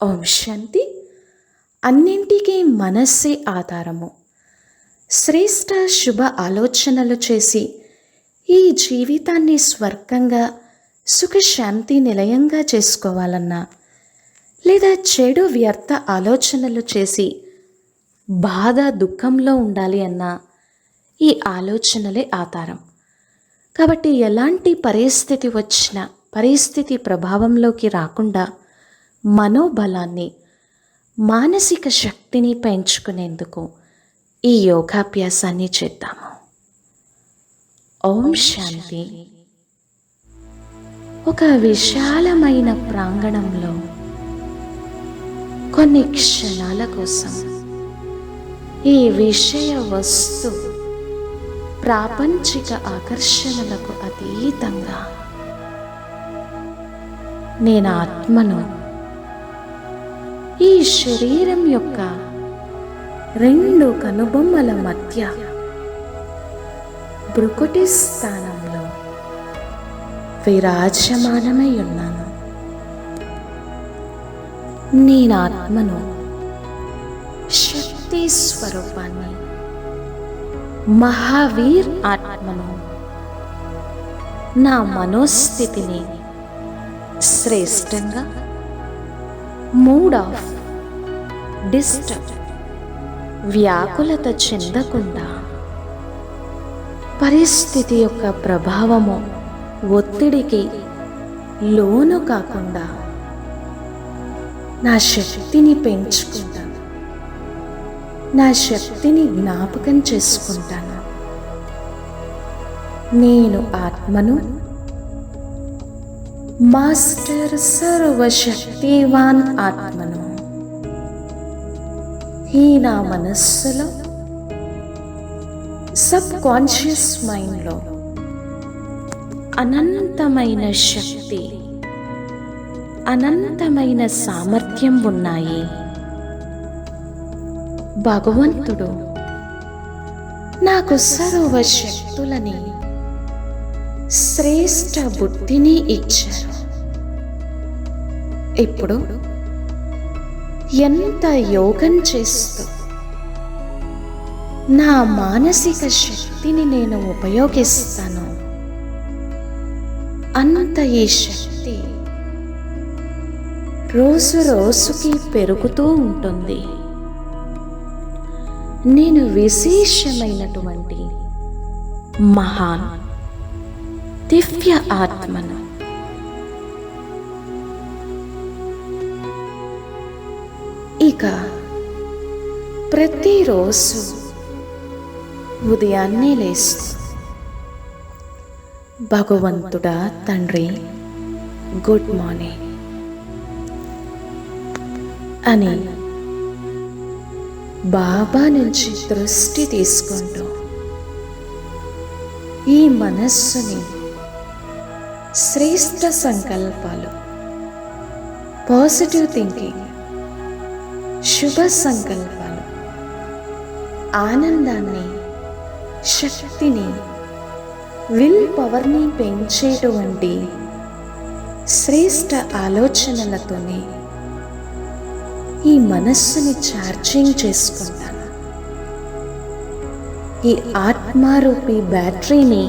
ఓం శాంతి. అన్నింటికీ మనస్సే ఆధారము. శ్రేష్ట శుభ ఆలోచనలు చేసి ఈ జీవితాన్ని స్వర్గంగా సుఖశాంతి నిలయంగా చేసుకోవాలన్నా, లేదా చెడు వ్యర్థ ఆలోచనలు చేసి బాధ దుఃఖంలో ఉండాలి అన్నా ఈ ఆలోచనలే ఆధారం. కాబట్టి ఎలాంటి పరిస్థితి వచ్చినా పరిస్థితి ప్రభావంలోకి రాకుండా మనోబలాన్ని, మానసిక శక్తిని పెంచుకునేందుకు ఈ యోగాభ్యాసాన్ని చేద్దాము. ఓం శాంతి. ఒక విశాలమైన ప్రాంగణంలో కొన్ని క్షణాల కోసం ఈ విషయ వస్తు ప్రాపంచిక ఆకర్షణలకు అతీతంగా నేను ఆత్మను ఈ శరీరం యొక్క రెండు కనుబొమ్మల మధ్య భృకుటి స్థానంలో విరాజమానమై ఉన్నాను. నేను ఆత్మను, శక్తి స్వరూపాన్ని, మహావీర్ ఆత్మను, నా మనోస్థితిని శ్రేష్టంగా మూడ్ ఆఫ్ డిస్టర్బ్, వ్యాకులత చెందకుండా, పరిస్థితి యొక్క ప్రభావము, ఒత్తిడికి లోను కాకుండా నా శక్తిని పెంచుకుంటాను. నా శక్తిని జ్ఞాపకం చేసుకుంటాను. నేను ఆత్మను, మాస్టర్ సర్వశక్తివాన్ ఆత్మను. ఈ నా మనస్సులో, సబ్ కాన్షియస్ మైండ్లో అనంతమైన శక్తి, అనంతమైన సామర్థ్యం ఉన్నాయి. భగవంతుడు నాకు సర్వశక్తులని, శ్రేష్ట బుద్ధిని ఇచ్చారు. ఇప్పుడు ఎంత యోగం చేస్తూ నా మానసిక శక్తిని నేను ఉపయోగిస్తాను, అంత ఈ శక్తి రోజు రోజుకి పెరుగుతూ ఉంటుంది. నేను విశేషమైనటువంటి మహాన్ దివ్య ఆత్మను. ఇక ప్రతిరోజు ఉదయాన్నే లేస్తూ భగవంతుడా తండ్రి గుడ్ మార్నింగ్ అని బాబా నుంచి దృష్టి తీసుకుంటూ ఈ మనస్సుని శ్రేష్ట సంకల్పాలు, పాజిటివ్ థింకింగ్, శుభ సంకల్పాలు, ఆనందాన్ని, శక్తిని, విల్ పవర్ని పెంచేటువంటి శ్రేష్ట ఆలోచనలతోనే ఈ మనస్సుని ఛార్జింగ్ చేసుకుంటాను. ఈ ఆత్మారూపి బ్యాటరీని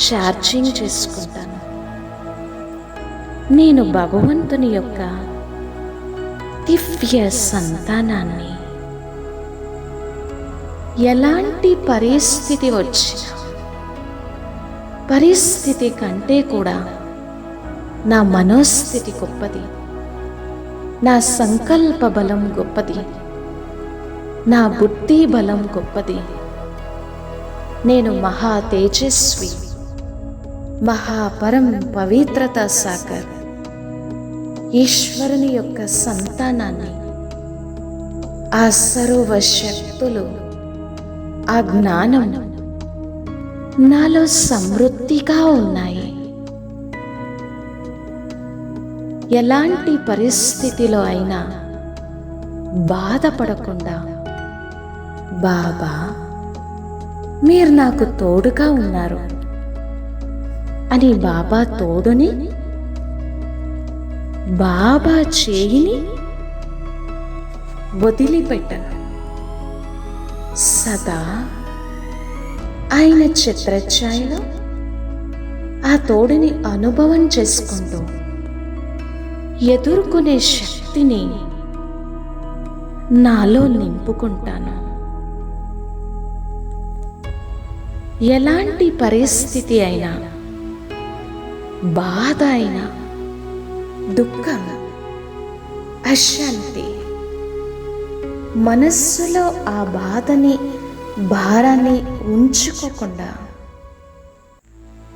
ఛార్జింగ్ చేసుకుంటాను. నేను భగవంతుని యొక్క దివ్య సంతానాన్ని. ఎలాంటి పరిస్థితి వచ్చినా, పరిస్థితి కంటే కూడా నా మనోస్థితి గొప్పది, నా సంకల్ప బలం గొప్పది, నా బుద్ధి బలం గొప్పది. నేను మహా తేజస్వి, మహాపరం పవిత్రత సాగర్ ఈశ్వరుని యొక్క సంతానాన్ని. ఆ సర్వ శక్తులు, ఆ జ్ఞానం నాలో సమృద్ధిగా ఉన్నాయి. ఎలాంటి పరిస్థితిలో అయినా బాధపడకుండా, బాబా మీరు నాకు తోడుగా ఉన్నారు అని బాబా తోడుని బాబా చేయిని వదిలిపెట్టను. సదా ఆయన చిత్రఛాయలో ఆ తోడుని అనుభవం చేసుకుంటూ ఎదుర్కొనే శక్తిని నాలో నింపుకుంటాను. ఎలాంటి పరిస్థితి అయినా, బాధ అయినా, దుఃఖం, అశాంతి, మనస్సులో ఆ బాధని, భారాన్ని ఉంచుకోకుండా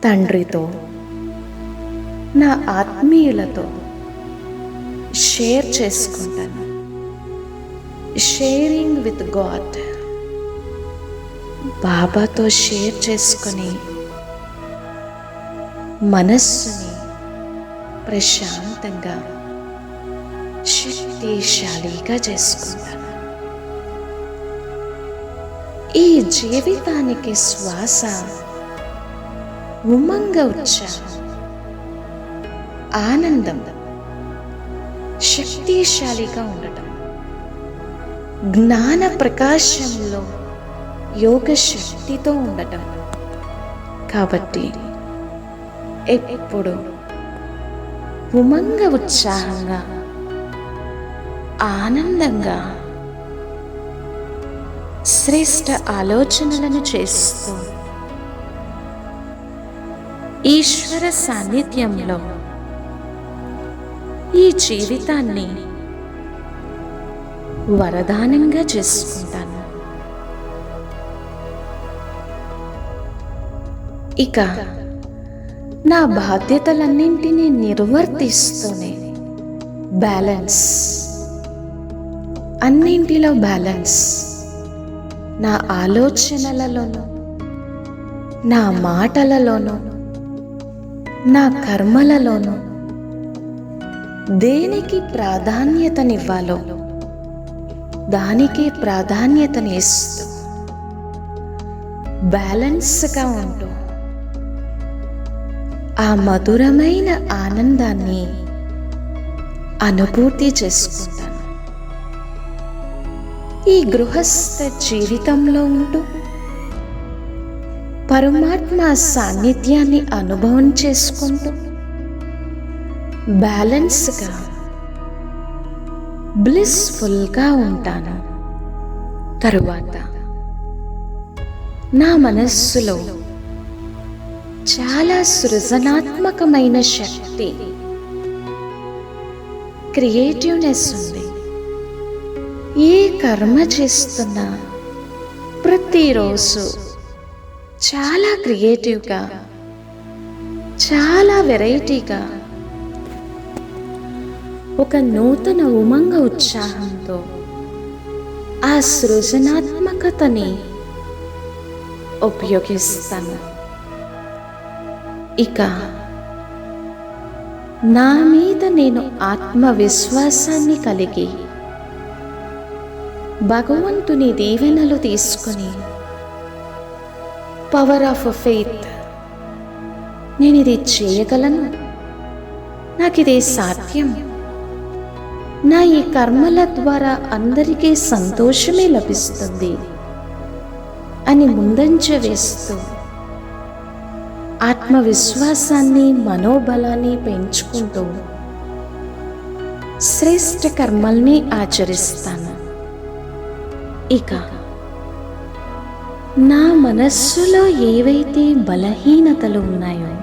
తండ్రితో, నా ఆత్మీయులతో షేర్ చేసుకుంటాను. షేరింగ్ విత్ గాడ్, బాబాతో షేర్ చేసుకొని మనస్సుని ప్రశాంతంగా, శక్తిశాలిగా చేసుకుంటాను. ఈ జీవితానికి శ్వాస ఉమంగ ఉత్సాహం, ఆనందం, శక్తిశాలిగా ఉండటం, జ్ఞాన ప్రకాశంలో యోగ శక్తితో ఉండటం. కాబట్టి ఎప్పుడు ఉమంగ ఉత్సాహంగా, ఆనందంగా, శ్రేష్ఠ ఆలోచనలను చేస్తూ ఈశ్వర సాన్నిధ్యంలో ఈ జీవితాన్ని వరదానంగా చేసుకుంటాను. ఇక నా బాధ్యతలన్నింటినీ నిర్వర్తిస్తూనే బ్యాలెన్స్, అన్నింటిలో బ్యాలెన్స్, నా ఆలోచనలలోనూ, నా మాటలలోనూ, నా కర్మలలోనూ దేనికి ప్రాధాన్యతనివ్వాలో దానికి ప్రాధాన్యతనిస్తూ బ్యాలెన్స్గా ఉంటూ ఆ మధురమైన ఆనందాన్ని అనుభూతి చేసుకుంటాను. ఈ గృహస్థ జీవితంలో ఉంటూ పరమాత్మ సాన్నిధ్యాన్ని అనుభవం చేసుకుంటూ బ్యాలెన్స్గా, బ్లిస్ఫుల్గా ఉంటాను. తరువాత నా మనస్సులో చాలా సృజనాత్మకమైన శక్తి, క్రియేటివ్నెస్ ఉంది. ఏ కర్మ చేస్తున్నా ప్రతిరోజు చాలా క్రియేటివ్గా, చాలా వెరైటీగా, ఒక నూతన ఉమంగ ఉత్సాహంతో ఆ సృజనాత్మకతని ఉపయోగిస్తాను. ఇక నా మీద నేను ఆత్మవిశ్వాసాన్ని కలిగి భగవంతుని దీవెనలు తీసుకొని పవర్ ఆఫ్ ఫెయిత్, నేను ఇది చేయగలను, నాకు ఇది సాధ్యం, నా ఈ కర్మల ద్వారా అందరికీ సంతోషమే లభిస్తుంది అని ముందంజ వేస్తూ ఆత్మవిశ్వాసాన్ని, మనోబలాన్ని పెంచుకుంటూ శ్రేష్ఠ కర్మల్ని ఆచరిస్తాను. ఇక నా మనస్సులో ఏవైతే బలహీనతలు ఉన్నాయో,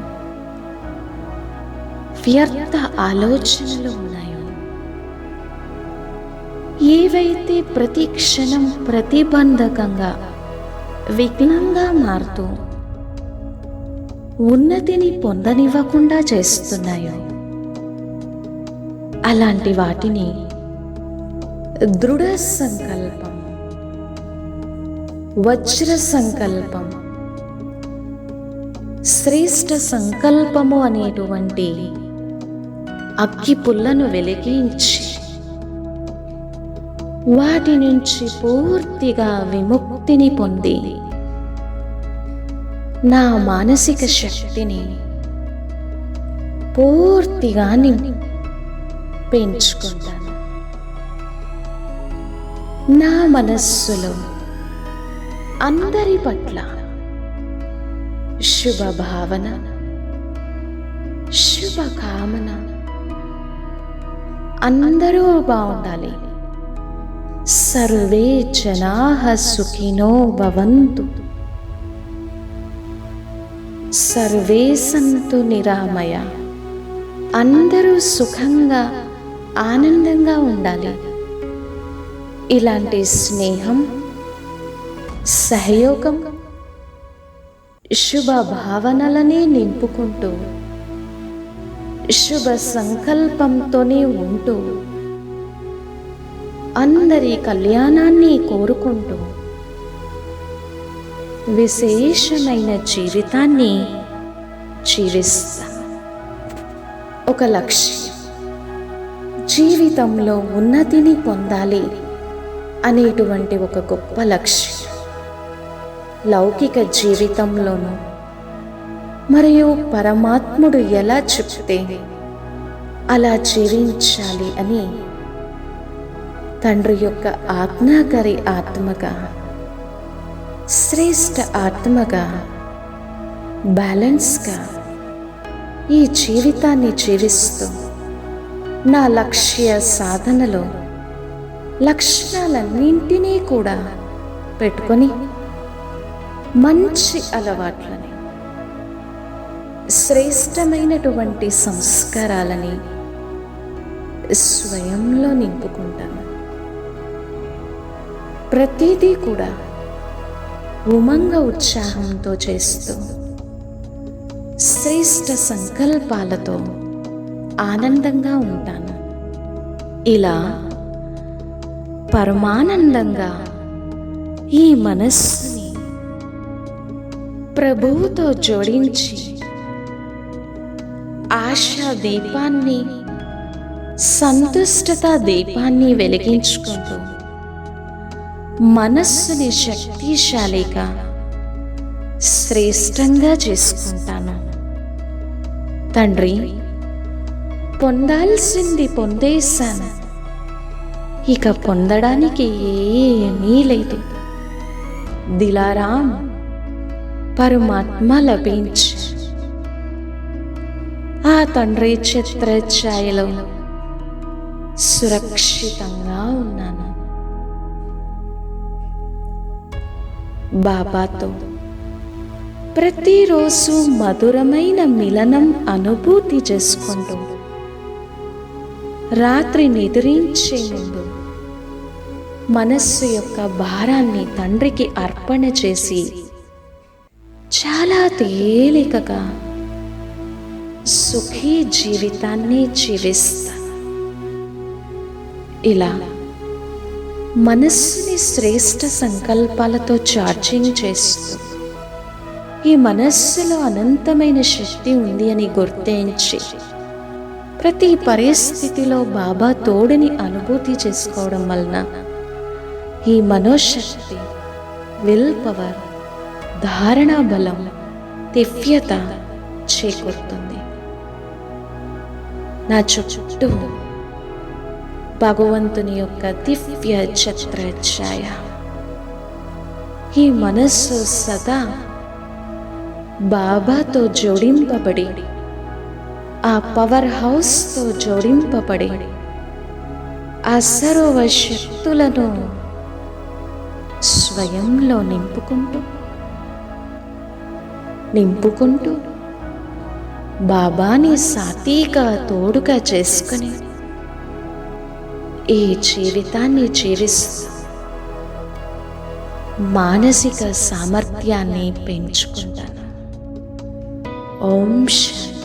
వ్యర్థ ఆలోచనలు ఉన్నాయో, ఏవైతే ప్రతి క్షణం ప్రతిబంధకంగా, విఘ్నంగా మారుతూ ఉన్నతిని పొందనివ్వకుండా చేస్తున్నాయో, అలాంటి వాటిని దృఢ సంకల్పం, వజ్ర సంకల్పం, శ్రేష్ఠ సంకల్పము అనేటువంటి అగ్గిపుల్లను వెలిగించి వాటి నుంచి పూర్తిగా విముక్తిని పొంది నా మానసిక శక్తిని పూర్తిగా పెంచుకుంటాను. నా మనస్సులో అందరి పట్ల శుభ భావన, శుభకామన, అందరూ బాగుండాలి. సర్వే జనాః సుఖినో భవంతు, సర్వే సంతు నిరామయ. అందరూ సుఖంగా ఆనందంగా ఉండాలి. ఇలాంటి స్నేహం, సహయోగం, శుభ భావనలనే నింపుకుంటూ, శుభ సంకల్పంతోనే ఉంటూ, అందరి కళ్యాణాన్ని కోరుకుంటూ విశేషమైన జీవితాన్ని జీవిస్తాను. ఒక లక్ష్యం, జీవితంలో ఉన్నతిని పొందాలి అనేటువంటి ఒక గొప్ప లక్ష్యం లౌకిక జీవితంలోనూ మరియు పరమాత్ముడు ఎలా చెప్తే అలా జీవించాలి అని తండ్రి యొక్క ఆజ్ఞాకారి ఆత్మగా, శ్రేష్ఠ ఆత్మగా, బ్యాలెన్స్గా ఈ జీవితాన్ని జీవిస్తూ నా లక్ష్య సాధనలో లక్షణాలన్నింటినీ కూడా పెట్టుకొని మంచి అలవాట్లని, శ్రేష్టమైనటువంటి సంస్కారాలని స్వయంలో నింపుకుంటాను. ప్రతిదీ కూడా ఉమంగ ఉత్సాహంతో చేస్తూ, శ్రేష్ట సంకల్పాలతో ఆనందంగా ఉంటాను. ఇలా పరమానందంగా ఈ మనస్సుని ప్రభువుతో జోడించి ఆశా దీపాన్ని, సంతుష్టత దీపాన్ని వెలిగించుకుంటూ మనస్సుని శక్తిశాలిగా, శ్రేష్టంగా చేసుకుంటాను. తండ్రి, పొందాల్సింది పొందేశాను, ఇక పొందడానికి ఏమీ లేదు. దిలారాం పరమాత్మ లభించి ఆ తండ్రి ఛత్రఛాయలో సురక్షితంగా ఉన్నాను. బాబాతో ప్రతిరోజు మధురమైన మిలనం అనుభూతి చేసుకుంటూ రాత్రి నిద్రించే ముందు మనస్సు యొక్క భారాన్ని తండ్రికి అర్పణ చేసి చాలా తేలికగా సుఖీ జీవితాన్ని జీవిస్తా. ఇలా మనస్సుని శ్రేష్ట సంకల్పాలతో ఛార్జింగ్ చేస్తూ, ఈ మనస్సులో అనంతమైన శక్తి ఉంది అని గుర్తించి ప్రతి పరిస్థితిలో బాబా తోడుని అనుభూతి చేసుకోవడం వలన ఈ మనోశక్తి, విల్ పవర్, ధారణా బలం, దివ్యత చేకూరుతుంది. నా చుట్టూ భగవంతుని యొక్క దివ్య ఛత్రఛాయ. ఈ మనస్సు సదా బాబాతో జోడింపబడి, ఆ పవర్ హౌస్తో జోడింపబడి, ఆ సర్వ శక్తులను స్వయంలో నింపుకుంటూ బాబాని సాటిగా తోడుగా చేసుకుని ఈ జీవితాన్ని జీవిస్తూ మానసిక సామర్థ్యాన్ని పెంచుకుంటాను. ఓం శాంతి.